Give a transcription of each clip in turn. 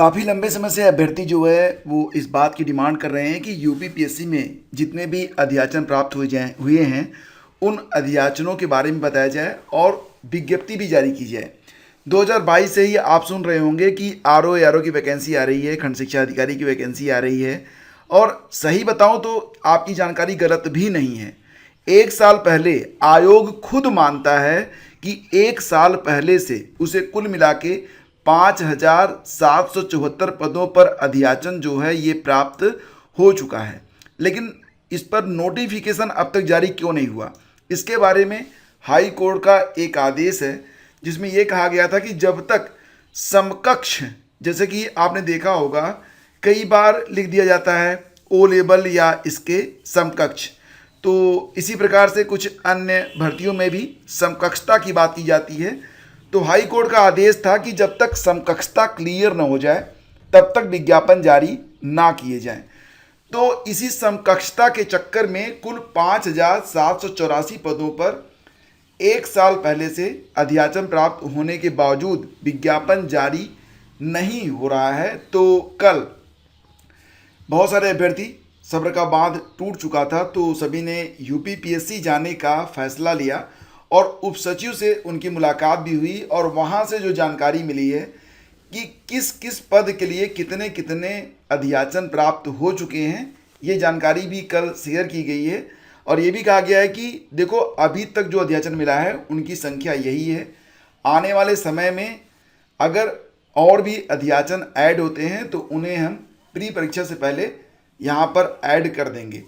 काफ़ी लंबे समय से अभ्यर्थी जो है वो इस बात की डिमांड कर रहे हैं कि यूपीपीएससी में जितने भी अध्याचन प्राप्त हुए हैं उन अध्याचनों के बारे में बताया जाए और विज्ञप्ति भी जारी की जाए। 2022 से ही आप सुन रहे होंगे कि आरओ की वैकेंसी आ रही है, खंड शिक्षा अधिकारी की वैकेंसी आ रही है। और सही बताऊं तो आपकी जानकारी गलत भी नहीं है। एक साल पहले आयोग खुद मानता है कि एक साल पहले से उसे कुल मिला के 5,774 पदों पर अध्याचन जो है ये प्राप्त हो चुका है। लेकिन इस पर नोटिफिकेशन अब तक जारी क्यों नहीं हुआ, इसके बारे में हाई कोर्ट का एक आदेश है जिसमें यह कहा गया था कि जब तक समकक्ष, जैसे कि आपने देखा होगा कई बार लिख दिया जाता है ओ लेवल या इसके समकक्ष, तो इसी प्रकार से कुछ अन्य भर्तियों में भी समकक्षता की बात की जाती है। तो हाई कोर्ट का आदेश था कि जब तक समकक्षता क्लियर न हो जाए तब तक विज्ञापन जारी ना किए जाएं। तो इसी समकक्षता के चक्कर में कुल 5,784 पदों पर एक साल पहले से अध्याचन प्राप्त होने के बावजूद विज्ञापन जारी नहीं हो रहा है। तो कल बहुत सारे अभ्यर्थी, सब्र का बांध टूट चुका था, तो सभी ने यूपीपीएससी जाने का फैसला लिया और उप सचिव से उनकी मुलाकात भी हुई और वहाँ से जो जानकारी मिली है कि किस किस पद के लिए कितने कितने अध्याचन प्राप्त हो चुके हैं, ये जानकारी भी कल शेयर की गई है। और ये भी कहा गया है कि देखो अभी तक जो अध्याचन मिला है उनकी संख्या यही है, आने वाले समय में अगर और भी अध्याचन ऐड होते हैं तो उन्हें हम प्री परीक्षा से पहले यहाँ पर ऐड कर देंगे।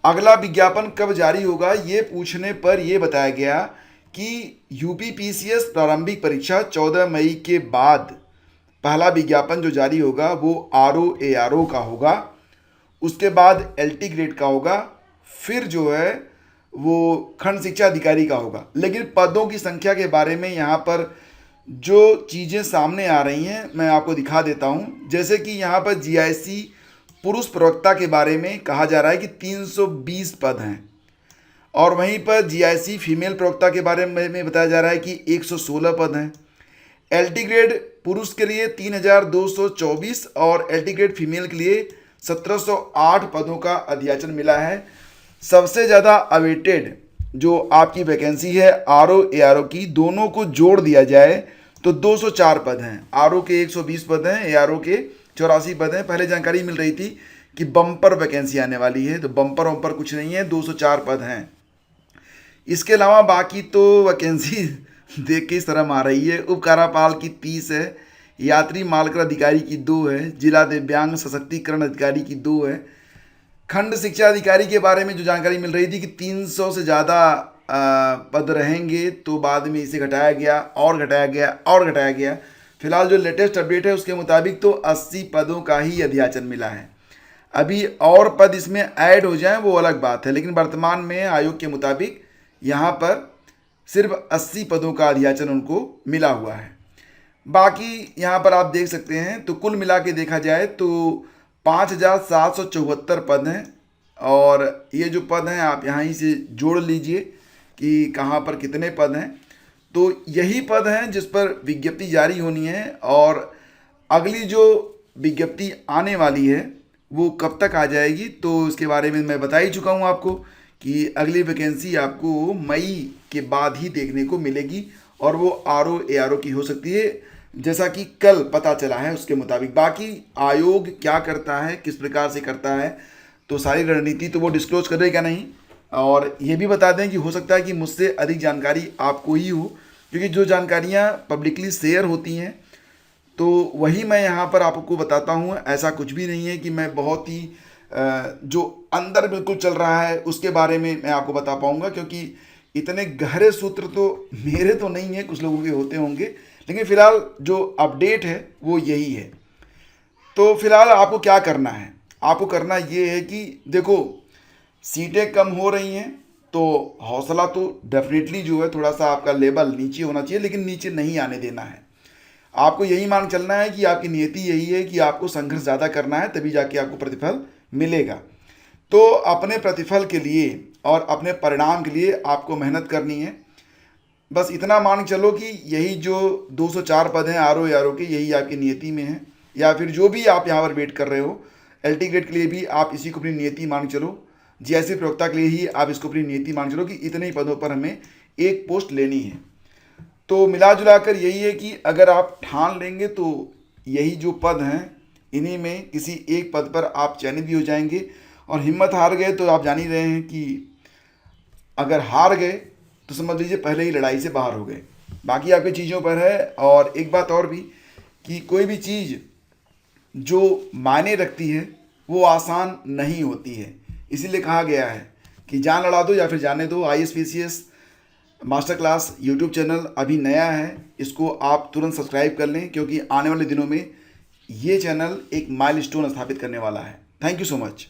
अगला विज्ञापन कब जारी होगा ये पूछने पर यह बताया गया कि यूपीपीसीएस प्रारंभिक परीक्षा 14 मई के बाद पहला विज्ञापन जो जारी होगा वो आरओ का होगा, उसके बाद एलटी ग्रेड का होगा, फिर जो है वो खंड शिक्षा अधिकारी का होगा। लेकिन पदों की संख्या के बारे में यहाँ पर जो चीज़ें सामने आ रही हैं मैं आपको दिखा देता हूँ। जैसे कि यहाँ पर जीआईसी पुरुष प्रवक्ता के बारे में कहा जा रहा है कि 320 पद हैं और वहीं पर जीआईसी फीमेल प्रवक्ता के बारे में बताया जा रहा है कि 116 पद हैं। एलटी ग्रेड पुरुष के लिए 3,224 और एलटी ग्रेड फीमेल के लिए 1,708 पदों का अध्याचन मिला है। सबसे ज़्यादा अवेटेड जो आपकी वैकेंसी है आरओ की, दोनों को जोड़ दिया जाए तो 204 पद हैं। आरओ के 120 पद हैं, एआरओ के 84 पद हैं। पहले जानकारी मिल रही थी कि बम्पर वैकेंसी आने वाली है, तो बम्पर वम्पर कुछ नहीं है, 204 पद हैं। इसके अलावा बाकी तो वैकेंसी देख के शर्म आ रही है। उप कार्यपाल की 30 है, यात्री मालकर अधिकारी की 2 है, जिला दिव्यांग सशक्तिकरण अधिकारी की 2 है। खंड शिक्षा अधिकारी के बारे में जो जानकारी मिल रही थी कि 300 से ज़्यादा पद रहेंगे, तो बाद में इसे घटाया गया और घटाया गया और घटाया गया। फिलहाल जो लेटेस्ट अपडेट है उसके मुताबिक तो 80 पदों का ही अध्याचन मिला है। अभी और पद इसमें ऐड हो जाएं वो अलग बात है, लेकिन वर्तमान में आयोग के मुताबिक यहाँ पर सिर्फ 80 पदों का अध्याचन उनको मिला हुआ है। बाकी यहाँ पर आप देख सकते हैं, तो कुल मिला के देखा जाए तो 5,774 पद हैं और ये जो पद हैं आप यहाँ ही से जोड़ लीजिए कि कहाँ पर कितने पद हैं। तो यही पद हैं जिस पर विज्ञप्ति जारी होनी है और अगली जो विज्ञप्ति आने वाली है वो कब तक आ जाएगी तो इसके बारे में मैं बता ही चुका हूँ आपको कि अगली वैकेंसी आपको मई के बाद ही देखने को मिलेगी और वो आरओ की हो सकती है, जैसा कि कल पता चला है उसके मुताबिक। बाकी आयोग क्या करता है, किस प्रकार से करता है, तो सारी रणनीति तो वो डिस्क्लोज करेगा नहीं। और ये भी बता दें कि हो सकता है कि मुझसे अधिक जानकारी आपको ही हो, क्योंकि जो जानकारियाँ पब्लिकली शेयर होती हैं तो वही मैं यहाँ पर आपको बताता हूँ। ऐसा कुछ भी नहीं है कि मैं बहुत ही जो अंदर बिल्कुल चल रहा है उसके बारे में मैं आपको बता पाऊँगा, क्योंकि इतने गहरे सूत्र तो मेरे तो नहीं है, कुछ लोगों के होते होंगे, लेकिन फ़िलहाल जो अपडेट है वो यही है। तो फिलहाल आपको क्या करना है, आपको करना ये है कि देखो सीटें कम हो रही हैं तो हौसला तो डेफिनेटली जो है थोड़ा सा आपका लेवल नीचे होना चाहिए, लेकिन नीचे नहीं आने देना है। आपको यही मान चलना है कि आपकी नियति यही है कि आपको संघर्ष ज़्यादा करना है, तभी जाके आपको प्रतिफल मिलेगा। तो अपने प्रतिफल के लिए और अपने परिणाम के लिए आपको मेहनत करनी है। बस इतना मान चलो कि यही जो 204 पद हैं आरओ के, यही आपकी नियति में है या फिर जो भी आप यहाँ पर वेट कर रहे हो, LT ग्रेड के लिए भी आप इसी को अपनी नियति मान चलो। जीएससी प्रवक्ता के लिए ही आप इसको अपनी नियति मान चलो कि इतने ही पदों पर हमें एक पोस्ट लेनी है। तो मिला जुला कर यही है कि अगर आप ठान लेंगे तो यही जो पद हैं इन्हीं में किसी एक पद पर आप चयनित भी हो जाएंगे। और हिम्मत हार गए तो आप जान ही रहे हैं कि अगर हार गए तो समझ लीजिए पहले ही लड़ाई से बाहर हो गए। बाकी आपकी चीज़ों पर है। और एक बात और भी कि कोई भी चीज़ जो मायने रखती है वो आसान नहीं होती है। इसीलिए कहा गया है कि जान लड़ा दो या फिर जाने दो। ISPCS master class YouTube channel अभी नया है, इसको आप तुरंत सब्सक्राइब कर लें क्योंकि आने वाले दिनों में ये चैनल एक माइलस्टोन स्थापित करने वाला है। Thank you so much.